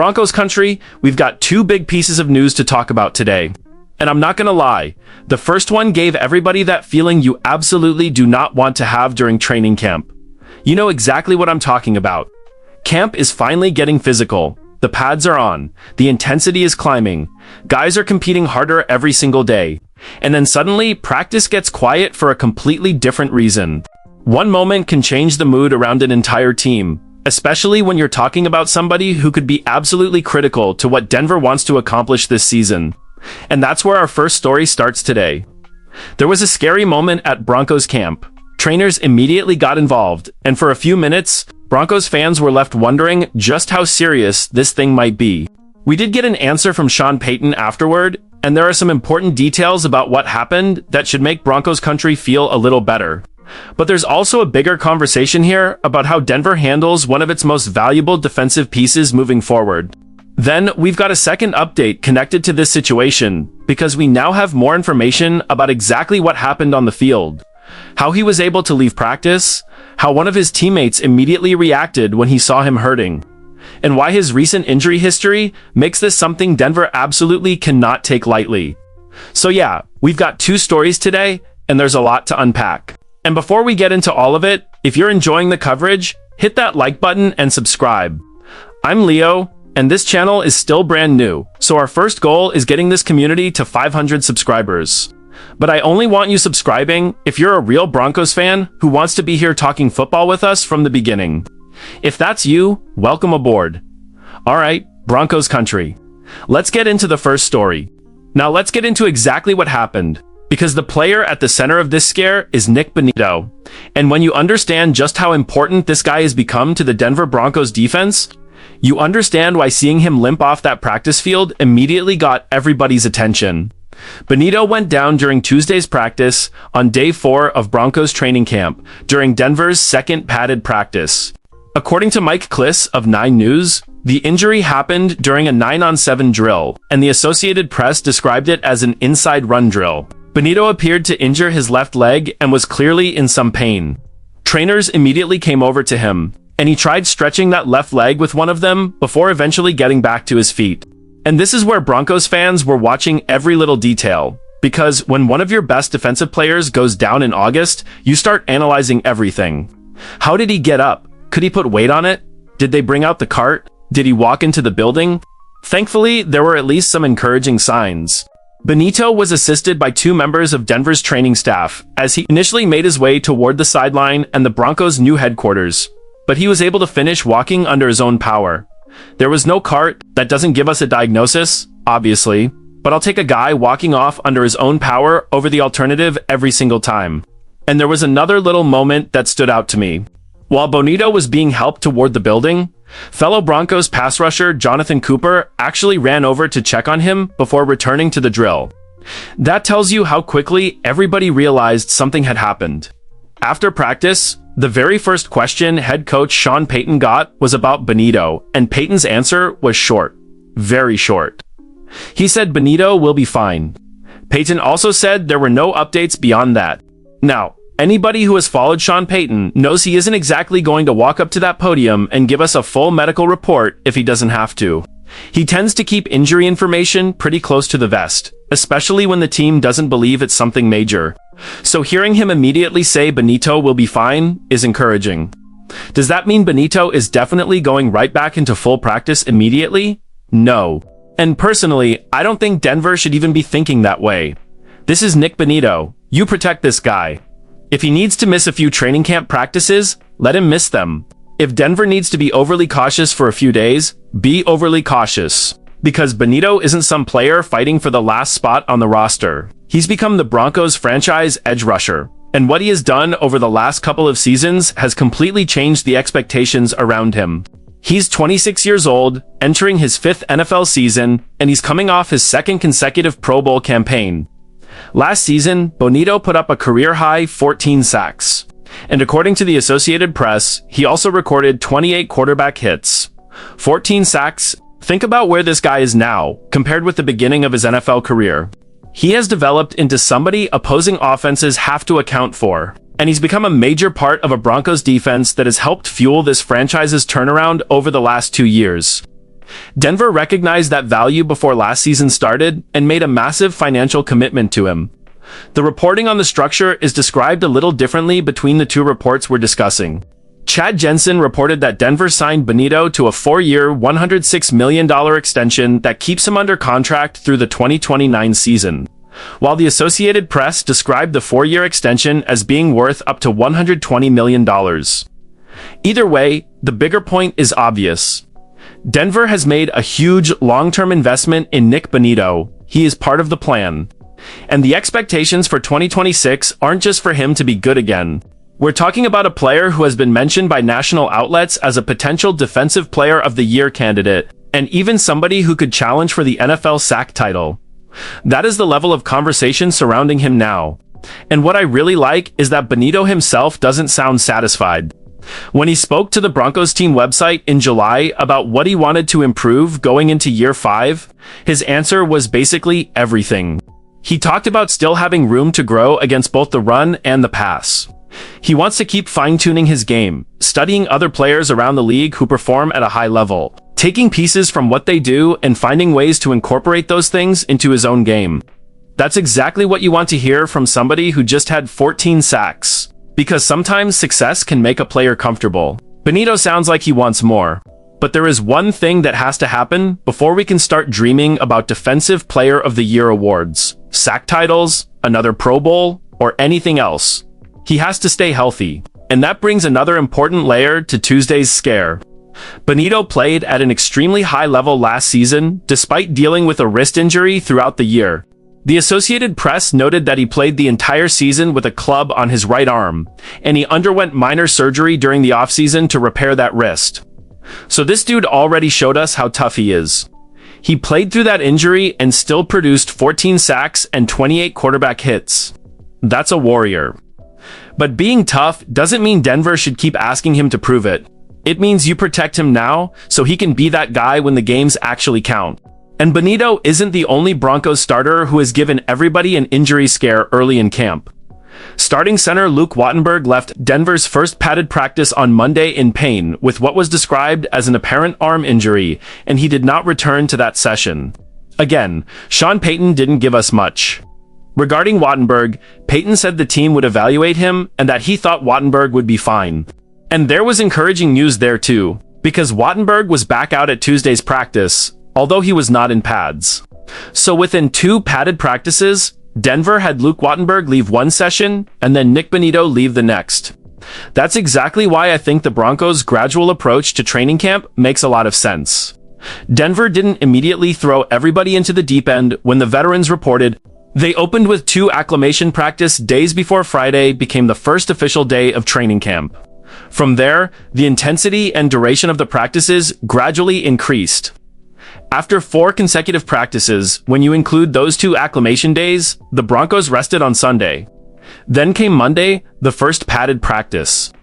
Broncos country, we've got two big pieces of news to talk about today. And I'm not gonna lie, the first one gave everybody that feeling you absolutely do not want to have during training camp. You know exactly what I'm talking about. Camp is finally getting physical. The pads are on. The intensity is climbing. Guys are competing harder every single day. And then suddenly, practice gets quiet for a completely different reason. One moment can change the mood around an entire team, especially when you're talking about somebody who could be absolutely critical to what Denver wants to accomplish this season. And that's where our first story starts today. There was a scary moment at Broncos camp. Trainers immediately got involved, and for a few minutes, Broncos fans were left wondering just how serious this thing might be. We did get an answer from Sean Payton afterward, and there are some important details about what happened that should make Broncos country feel a little better. But there's also a bigger conversation here about how Denver handles one of its most valuable defensive pieces moving forward. Then, we've got a second update connected to this situation, because we now have more information about exactly what happened on the field. How he was able to leave practice, how one of his teammates immediately reacted when he saw him hurting, and why his recent injury history makes this something Denver absolutely cannot take lightly. So yeah, we've got two stories today, and there's a lot to unpack. And before we get into all of it, if you're enjoying the coverage, hit that like button and subscribe. I'm Leo, and this channel is still brand new, so our first goal is getting this community to 500 subscribers. But I only want you subscribing if you're a real Broncos fan who wants to be here talking football with us from the beginning. If that's you, welcome aboard. Alright, Broncos country. Let's get into the first story. Now let's get into exactly what happened, because the player at the center of this scare is Nick Bonito. And when you understand just how important this guy has become to the Denver Broncos defense, you understand why seeing him limp off that practice field immediately got everybody's attention. Bonito went down during Tuesday's practice on day 4 of Broncos training camp during Denver's second padded practice. According to Mike Kliss of 9 News, the injury happened during a 9-on-7 drill, and the Associated Press described it as an inside run drill. Bonito appeared to injure his left leg and was clearly in some pain. Trainers immediately came over to him, and he tried stretching that left leg with one of them before eventually getting back to his feet. And this is where Broncos fans were watching every little detail, because when one of your best defensive players goes down in August, you start analyzing everything. How did he get up? Could he put weight on it? Did they bring out the cart? Did he walk into the building? Thankfully, there were at least some encouraging signs. Bonito was assisted by 2 members of Denver's training staff as he initially made his way toward the sideline and the Broncos' new headquarters, but he was able to finish walking under his own power. There was no cart. That doesn't give us a diagnosis, obviously, but I'll take a guy walking off under his own power over the alternative every single time. And there was another little moment that stood out to me. While Bonito was being helped toward the building, fellow Broncos pass rusher Jonathan Cooper actually ran over to check on him before returning to the drill. That tells you how quickly everybody realized something had happened. After practice, the very first question head coach Sean Payton got was about Bonito, and Payton's answer was short. Very short. He said Bonito will be fine. Payton also said there were no updates beyond that. Now, anybody who has followed Sean Payton knows he isn't exactly going to walk up to that podium and give us a full medical report if he doesn't have to. He tends to keep injury information pretty close to the vest, especially when the team doesn't believe it's something major. So hearing him immediately say Bonito will be fine is encouraging. Does that mean Bonito is definitely going right back into full practice immediately? No. And personally, I don't think Denver should even be thinking that way. This is Nick Bonito. You protect this guy. If he needs to miss a few training camp practices, let him miss them. If Denver needs to be overly cautious for a few days, be overly cautious. Because Bonito isn't some player fighting for the last spot on the roster. He's become the Broncos' franchise edge rusher, and what he has done over the last couple of seasons has completely changed the expectations around him. He's 26 years old, entering his 5th NFL season, and he's coming off his 2nd consecutive Pro Bowl campaign. Last season, Bonito put up a career-high 14 sacks. And according to the Associated Press, he also recorded 28 quarterback hits. 14 sacks. Think about where this guy is now, compared with the beginning of his NFL career. He has developed into somebody opposing offenses have to account for, and he's become a major part of a Broncos defense that has helped fuel this franchise's turnaround over the last 2 years. Denver recognized that value before last season started and made a massive financial commitment to him. The reporting on the structure is described a little differently between the two reports we're discussing. Chad Jensen reported that Denver signed Bonito to a 4-year, $106 million extension that keeps him under contract through the 2029 season, while the Associated Press described the 4-year extension as being worth up to $120 million. Either way, the bigger point is obvious. Denver has made a huge long-term investment in Nick Bonito. He is part of the plan. And the expectations for 2026 aren't just for him to be good again. We're talking about a player who has been mentioned by national outlets as a potential Defensive Player of the Year candidate, and even somebody who could challenge for the NFL sack title. That is the level of conversation surrounding him now. And what I really like is that Bonito himself doesn't sound satisfied. When he spoke to the Broncos team website in July about what he wanted to improve going into year 5, his answer was basically everything. He talked about still having room to grow against both the run and the pass. He wants to keep fine-tuning his game, studying other players around the league who perform at a high level, taking pieces from what they do and finding ways to incorporate those things into his own game. That's exactly what you want to hear from somebody who just had 14 sacks. Because sometimes success can make a player comfortable. Bonito sounds like he wants more. But there is one thing that has to happen before we can start dreaming about Defensive Player of the Year awards, sack titles, another Pro Bowl, or anything else. He has to stay healthy. And that brings another important layer to Tuesday's scare. Bonito played at an extremely high level last season, despite dealing with a wrist injury throughout the year. The Associated Press noted that he played the entire season with a club on his right arm, and he underwent minor surgery during the offseason to repair that wrist. So this dude already showed us how tough he is. He played through that injury and still produced 14 sacks and 28 quarterback hits. That's a warrior. But being tough doesn't mean Denver should keep asking him to prove it. It means you protect him now so he can be that guy when the games actually count. And Bonito isn't the only Broncos starter who has given everybody an injury scare early in camp. Starting center Luke Wattenberg left Denver's first padded practice on Monday in pain with what was described as an apparent arm injury, and he did not return to that session. Again, Sean Payton didn't give us much. Regarding Wattenberg, Payton said the team would evaluate him and that he thought Wattenberg would be fine. And there was encouraging news there too, because Wattenberg was back out at Tuesday's practice, although he was not in pads. So within 2 padded practices, Denver had Luke Wattenberg leave one session and then Nick Bonito leave the next. That's exactly why I think the Broncos' gradual approach to training camp makes a lot of sense. Denver didn't immediately throw everybody into the deep end when the veterans reported. They opened with 2 acclimation practice days before Friday became the first official day of training camp. From there, the intensity and duration of the practices gradually increased. After 4 consecutive practices, when you include those 2 acclimation days, the Broncos rested on Sunday. Then came Monday, the first padded practice.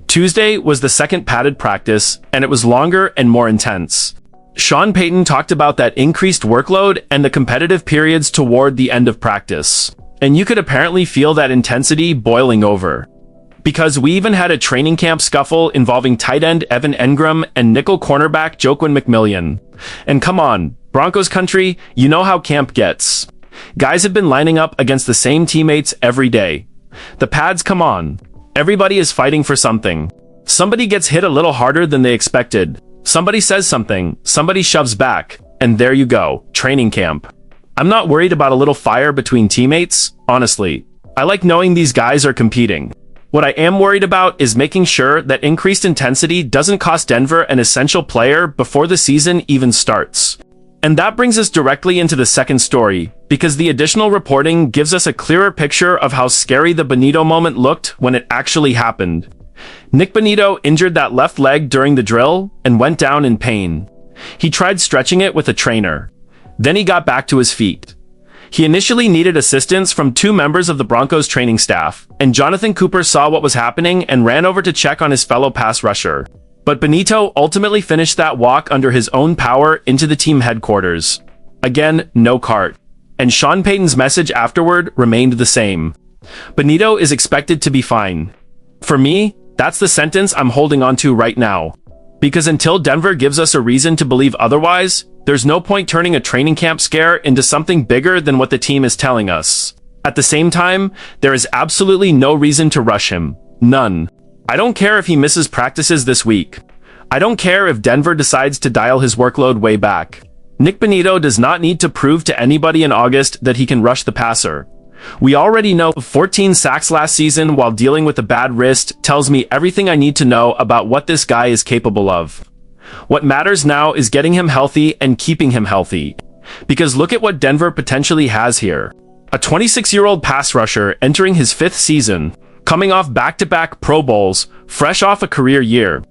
Tuesday was the second padded practice, and it was longer and more intense. Sean Payton talked about that increased workload and the competitive periods toward the end of practice. And you could apparently feel that intensity boiling over. Because we even had a training camp scuffle involving tight end Evan Engram and nickel cornerback Joaquin McMillian. And come on, Broncos country, you know how camp gets. Guys have been lining up against the same teammates every day. The pads come on. Everybody is fighting for something. Somebody gets hit a little harder than they expected. Somebody says something, somebody shoves back, and there you go, training camp. I'm not worried about a little fire between teammates, honestly. I like knowing these guys are competing. What I am worried about is making sure that increased intensity doesn't cost Denver an essential player before the season even starts. And that brings us directly into the second story, because the additional reporting gives us a clearer picture of how scary the Bonito moment looked when it actually happened. Nick Bonito injured that left leg during the drill and went down in pain. He tried stretching it with a trainer. Then he got back to his feet. He initially needed assistance from 2 members of the Broncos training staff, and Jonathan Cooper saw what was happening and ran over to check on his fellow pass rusher. But Bonito ultimately finished that walk under his own power into the team headquarters. Again, no cart. And Sean Payton's message afterward remained the same. Bonito is expected to be fine. For me, that's the sentence I'm holding on to right now. Because until Denver gives us a reason to believe otherwise, there's no point turning a training camp scare into something bigger than what the team is telling us. At the same time, there is absolutely no reason to rush him. None. I don't care if he misses practices this week. I don't care if Denver decides to dial his workload way back. Nick Bonito does not need to prove to anybody in August that he can rush the passer. We already know 14 sacks last season while dealing with a bad wrist tells me everything I need to know about what this guy is capable of. What matters now is getting him healthy and keeping him healthy. Because look at what Denver potentially has here. A 26-year-old pass rusher entering his 5th season, coming off back-to-back Pro Bowls, fresh off a career year,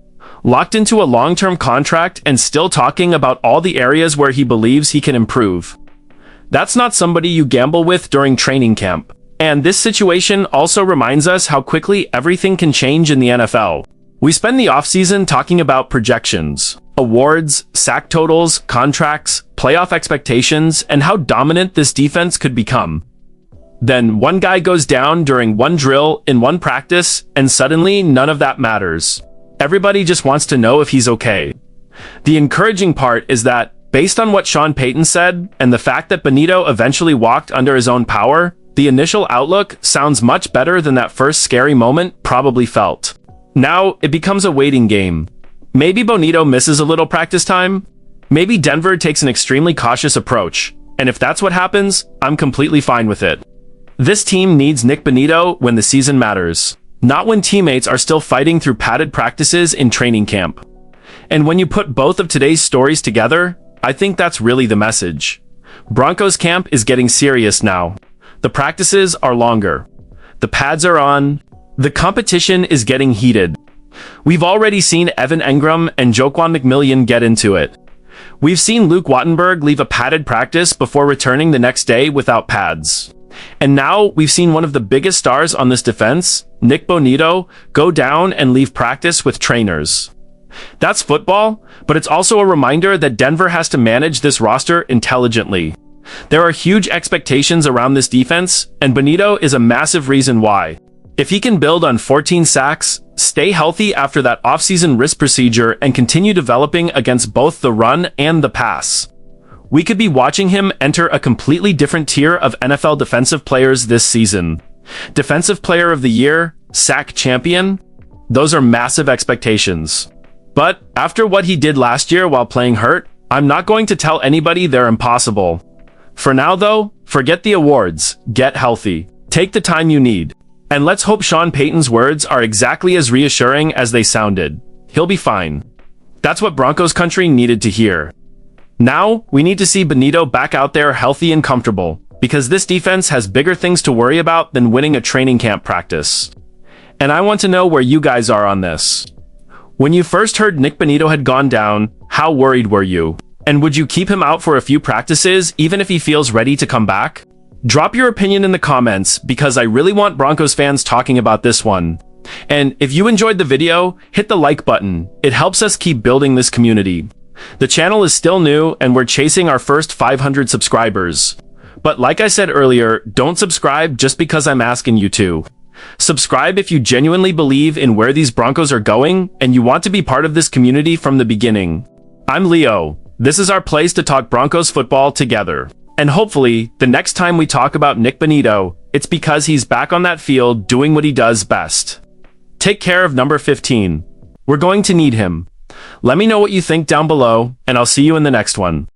locked into a long-term contract and still talking about all the areas where he believes he can improve. That's not somebody you gamble with during training camp. And this situation also reminds us how quickly everything can change in the NFL. We spend the offseason talking about projections, awards, sack totals, contracts, playoff expectations, and how dominant this defense could become. Then one guy goes down during one drill in one practice, and suddenly none of that matters. Everybody just wants to know if he's okay. The encouraging part is that, based on what Sean Payton said, and the fact that Bonito eventually walked under his own power, the initial outlook sounds much better than that first scary moment probably felt. Now, it becomes a waiting game. Maybe Bonito misses a little practice time. Maybe Denver takes an extremely cautious approach. And if that's what happens, I'm completely fine with it. This team needs Nick Bonito when the season matters, not when teammates are still fighting through padded practices in training camp. And when you put both of today's stories together, I think that's really the message. Broncos camp is getting serious now. The practices are longer. The pads are on. The competition is getting heated. We've already seen Evan Engram and Joquan McMillian get into it. We've seen Luke Wattenberg leave a padded practice before returning the next day without pads. And now we've seen one of the biggest stars on this defense, Nick Bonito, go down and leave practice with trainers. That's football, but it's also a reminder that Denver has to manage this roster intelligently. There are huge expectations around this defense, and Bonito is a massive reason why. If he can build on 14 sacks, stay healthy after that offseason wrist procedure, and continue developing against both the run and the pass, we could be watching him enter a completely different tier of NFL defensive players this season. Defensive Player of the Year, sack champion, those are massive expectations. But after what he did last year while playing hurt, I'm not going to tell anybody they're impossible. For now though, forget the awards, get healthy, take the time you need. And let's hope Sean Payton's words are exactly as reassuring as they sounded. He'll be fine. That's what Broncos Country needed to hear. Now, we need to see Bonito back out there healthy and comfortable, because this defense has bigger things to worry about than winning a training camp practice. And I want to know where you guys are on this. When you first heard Nick Bonito had gone down, how worried were you? And would you keep him out for a few practices even if he feels ready to come back? Drop your opinion in the comments because I really want Broncos fans talking about this one. And if you enjoyed the video, hit the like button. It helps us keep building this community. The channel is still new and we're chasing our first 500 subscribers. But like I said earlier, don't subscribe just because I'm asking you to. Subscribe if you genuinely believe in where these Broncos are going and you want to be part of this community from the beginning. I'm Leo. This is our place to talk Broncos football together. And hopefully, the next time we talk about Nick Bonito, it's because he's back on that field doing what he does best. Take care of number 15. We're going to need him. Let me know what you think down below, and I'll see you in the next one.